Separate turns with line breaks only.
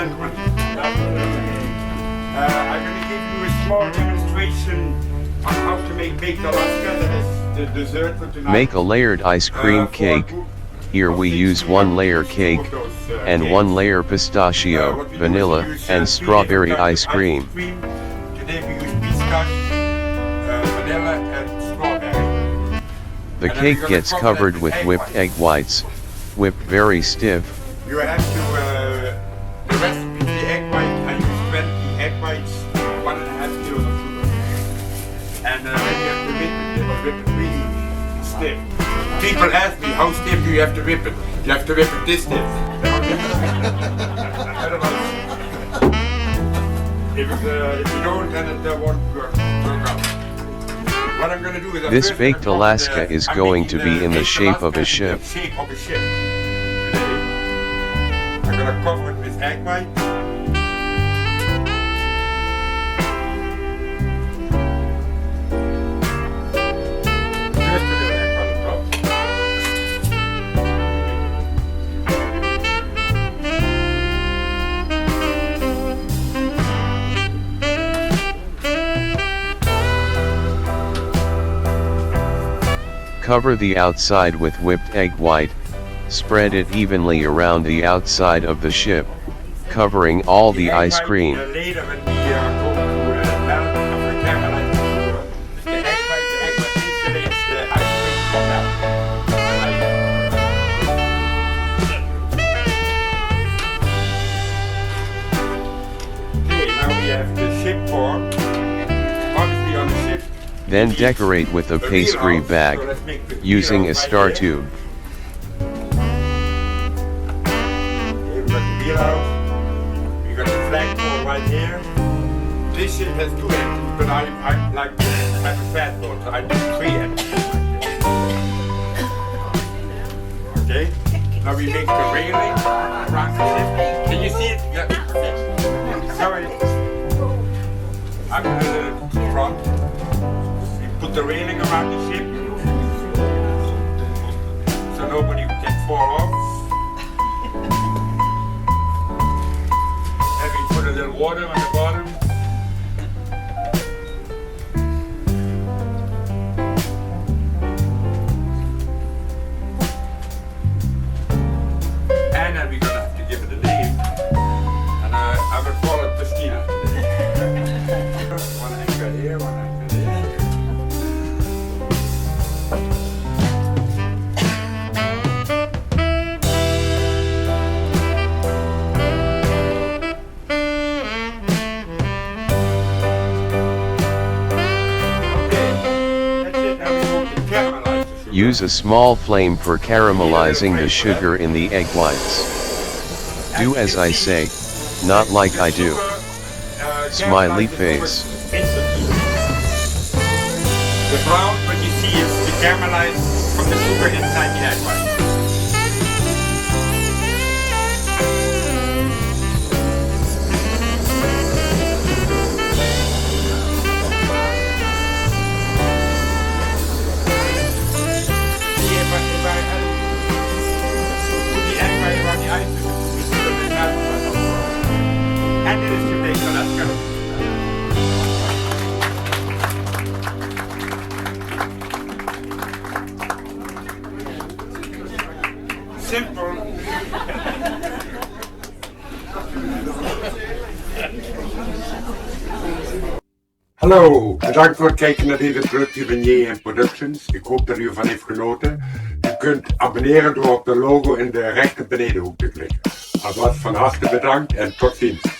gentlemen. I'm going to give you a small demonstration on how to make baked Alaska. That is the dessert for tonight.
Make a layered ice cream cake. Here we use 1 layer cake and 1 layer pistachio, vanilla, and strawberry ice cream.
Today we use pistachio, vanilla, and strawberry.
The cake gets covered with whipped egg whites, whipped very stiff.
You have to, the recipe, the egg white, I use 20 egg whites, 1.5 kilos of sugar. And then you have to whip it really stiff. People ask me, how stiff do you have to whip it? You have to whip it this stiff. If you don't, then it won't work out. What I'm going to do is
this baked Alaska is going to be in the shape of a ship.
I'm going to cover it with egg white.
Cover the outside with whipped egg white, spread it evenly around the outside of the ship, covering all the ice cream. Then decorate with a pastry bag, using a star tube.
We got the wheel out, we got the flagpole right here. This ship has 2 ends, but I'm like, I'm a fat boat, so I do 3 ends. Okay, now we make the railing around the ship. Can you see it? Yeah, okay. Sorry. I'm the front. Put the railing around the ship so nobody can fall off. And we put a little water on the bottom. And then we're going to have to give it a name. And I will call it Christina. One anchor here, one anchor there.
Use a small flame for caramelizing the sugar in the egg whites. Do as I say, not like I do. Smiley face.
The brown, what you see is the caramelized from the sugar inside the egg white. And it is your baked Alaska. Simple. Hallo, bedankt voor het kijken naar deze productie van JM Productions. Ik hoop dat u ervan heeft genoten. U kunt abonneren door op de logo in de rechter benedenhoek te klikken. Alvast van harte bedankt en tot ziens.